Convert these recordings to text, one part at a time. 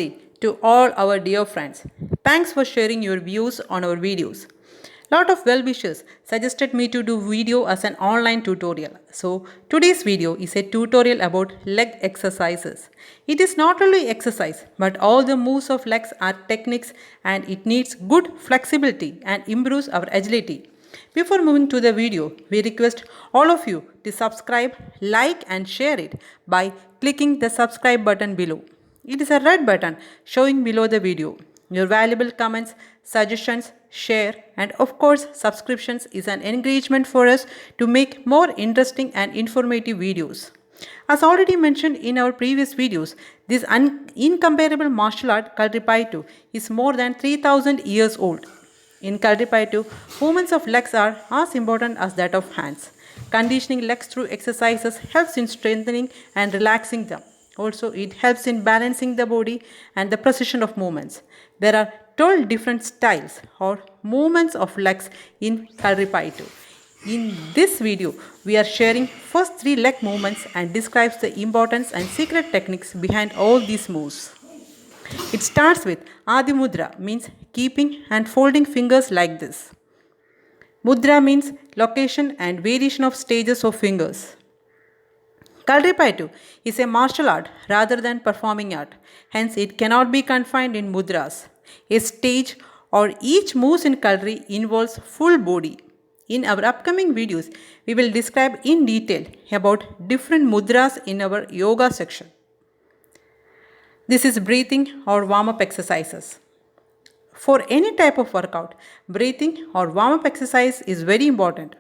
Namaste to all our dear friends. Thanks for sharing your views on our videos. Lot of well-wishers suggested me to do video as an online tutorial. So today's video is a tutorial about leg exercises. It is not only exercise but all the moves of legs are techniques and it needs good flexibility and improves our agility. Before moving to the video, we request all of you to subscribe, like and share it by clicking the subscribe button below. It is a red button showing below the video. Your valuable comments, suggestions, share and of course subscriptions is an encouragement for us to make more interesting and informative videos. As already mentioned in our previous videos, this incomparable martial art Kalripayattu is more than 3000 years old. In Kalripayattu, movements of legs are as important as that of hands. Conditioning legs through exercises helps in strengthening and relaxing them. Also, it helps in balancing the body and the precision of movements. There are 12 different styles or movements of legs in Kalripayattu. In this video, we are sharing first 3 leg movements and describes the importance and secret techniques behind all these moves. It starts with Adi Mudra, means keeping and folding fingers like this. Mudra means location and variation of stages of fingers. Kalripayattu is a martial art rather than performing art, hence it cannot be confined in mudras. A stage or each moves in Kalri involves full body. In our upcoming videos, we will describe in detail about different mudras in our yoga section. This is breathing or warm-up exercises. For any type of workout, breathing or warm-up exercise is very important.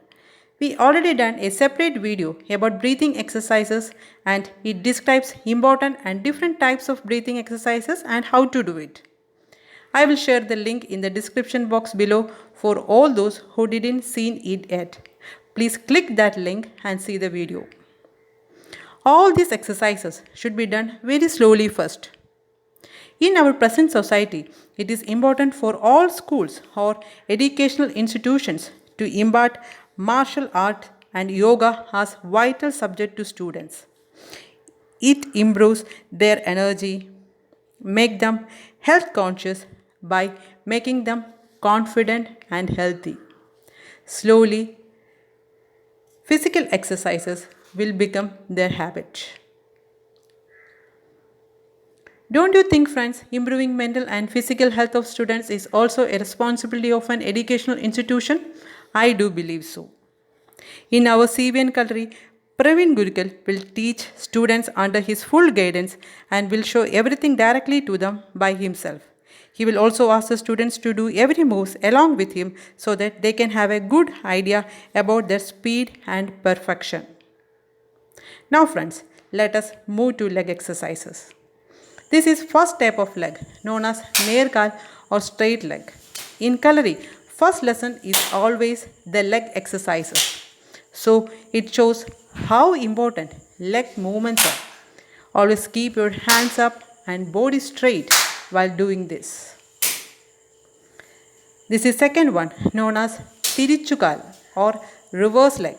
We already done a separate video about breathing exercises and it describes important and different types of breathing exercises and how to do it. I will share the link in the description box below for all those who didn't see it yet. Please click that link and see the video. All these exercises should be done very slowly first. In our present society, it is important for all schools or educational institutions to impart martial art and yoga as vital subject to students. It improves their energy, make them health conscious by making them confident and healthy. Slowly, physical exercises will become their habit. Don't you think, friends, improving mental and physical health of students is also a responsibility of an educational institution? I do believe so. In our CVN Kalri, Praveen Gurukul will teach students under his full guidance and will show everything directly to them by himself. He will also ask the students to do every move along with him so that they can have a good idea about their speed and perfection. Now friends, let us move to leg exercises. This is first type of leg known as Nerkal or straight leg. In Kalari, first lesson is always the leg exercises. So it shows how important leg movements are. Always keep your hands up and body straight while doing this. This is second one known as Tirichukal or reverse leg.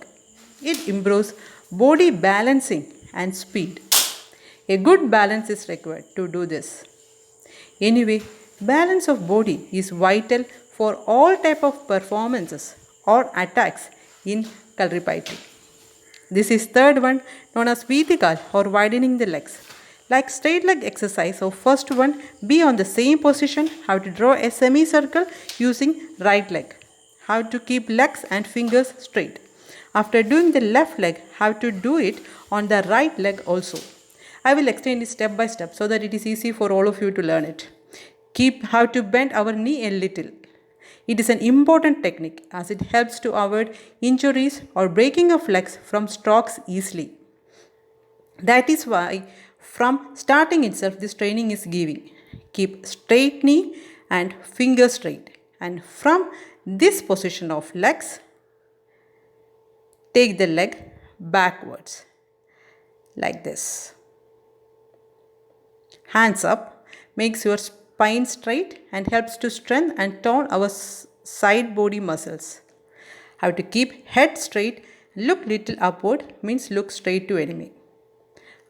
It improves body balancing and speed. A good balance is required to do this. Anyway, balance of body is vital for all type of performances or attacks in Kalripayattu. This is third one known as Vitikal or widening the legs. Like straight leg exercise, so first one, be on the same position, how to draw a semicircle using right leg. How to keep legs and fingers straight. After doing the left leg, how to do it on the right leg also. I will explain it step by step so that it is easy for all of you to learn it. Keep how to bend our knee a little. It is an important technique as it helps to avoid injuries or breaking of legs from strokes easily. That is why from starting itself this training is giving. Keep straight knee and finger straight. And from this position of legs, take the leg backwards like this. Hands up makes your spine straight and helps to strengthen and tone our side body muscles. How to keep head straight, look little upward means look straight to enemy.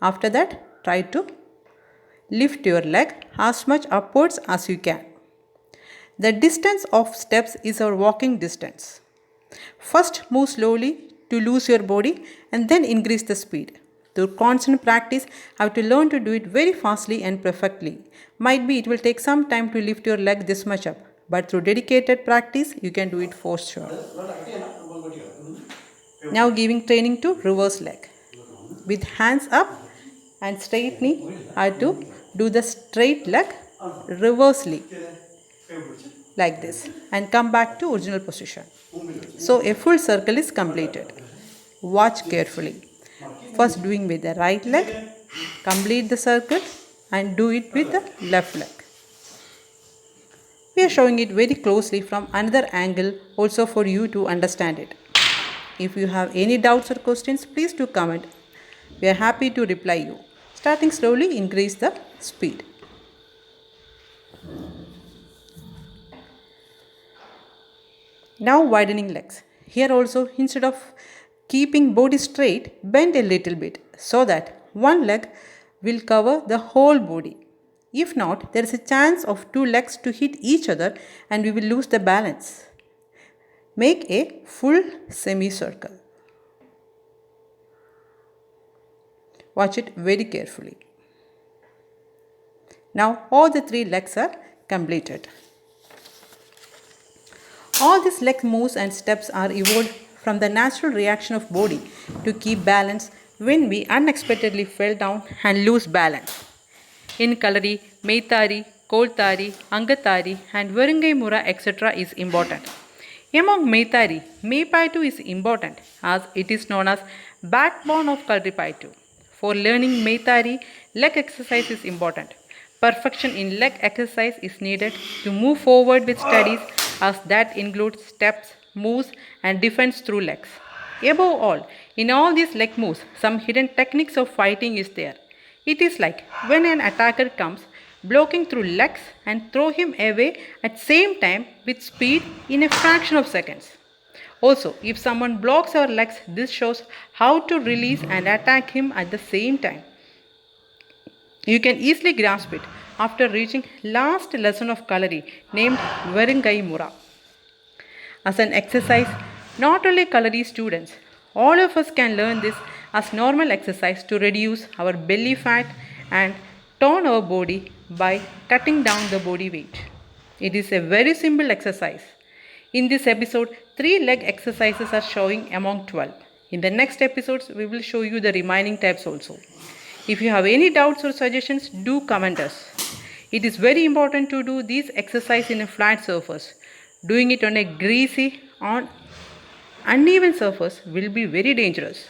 After that, try to lift your leg as much upwards as you can. The distance of steps is our walking distance. First, move slowly to lose your body and then increase the speed. Through constant practice, have to learn to do it very fastly and perfectly. Might be it will take some time to lift your leg this much up, but through dedicated practice, you can do it for sure. Now giving training to reverse leg. With hands up and straight knee, I have to do the straight leg reversely like this and come back to original position. So a full circle is completed. Watch carefully. First doing with the right leg, complete the circle and do it with the left leg. We are showing it very closely from another angle also for you to understand it. If you have any doubts or questions, please do comment. We are happy to reply you. Starting slowly, increase the speed. Now widening legs. Here also, instead of keeping body straight, bend a little bit so that one leg will cover the whole body. If not, there is a chance of two legs to hit each other and we will lose the balance. Make a full semicircle. Watch it very carefully. Now all the three legs are completed. All these leg moves and steps are evolved from the natural reaction of body to keep balance when we unexpectedly fell down and lose balance. In Kalari, Meitari, Koltari, Angatari and Varangai Mura etc. is important. Among Meitari, Meipaitu is important as it is known as backbone of Kalripaitu. For learning Meitari, leg exercise is important. Perfection in leg exercise is needed to move forward with studies as that includes steps, moves and defense through legs. Above all, in all these leg moves, some hidden techniques of fighting is there. It is like when an attacker comes, blocking through legs and throw him away at same time with speed in a fraction of seconds. Also, if someone blocks our legs, this shows how to release and attack him at the same time. You can easily grasp it after reaching last lesson of Kalari named Varangai Mura. As an exercise, not only Kalari students, all of us can learn this as normal exercise to reduce our belly fat and tone our body by cutting down the body weight. It is a very simple exercise. In this episode, 3 leg exercises are showing among 12. In the next episodes, we will show you the remaining types also. If you have any doubts or suggestions, do comment us. It is very important to do this exercise in a flat surface. Doing it on a greasy or uneven surface will be very dangerous.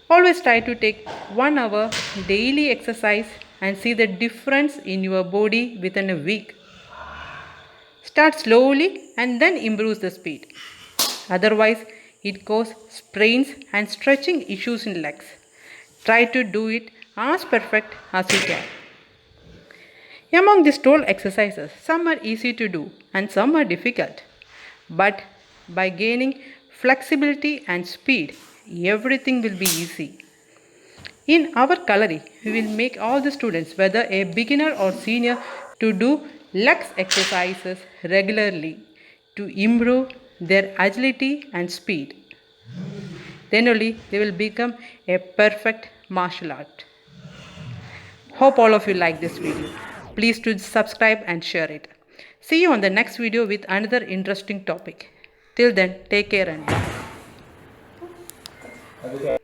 Always try to take 1 hour daily exercise and see the difference in your body within a week. Start slowly and then improve the speed. Otherwise, it causes sprains and stretching issues in legs. Try to do it as perfect as you can. Among these 12 exercises, some are easy to do and some are difficult. But by gaining flexibility and speed, everything will be easy. In our Kalari, we will make all the students, whether a beginner or senior, to do legs exercises regularly to improve their agility and speed. Then only they will become a perfect martial art. Hope all of you like this video. Please do subscribe and share it. See you on the next video with another interesting topic. Till then, take care and bye.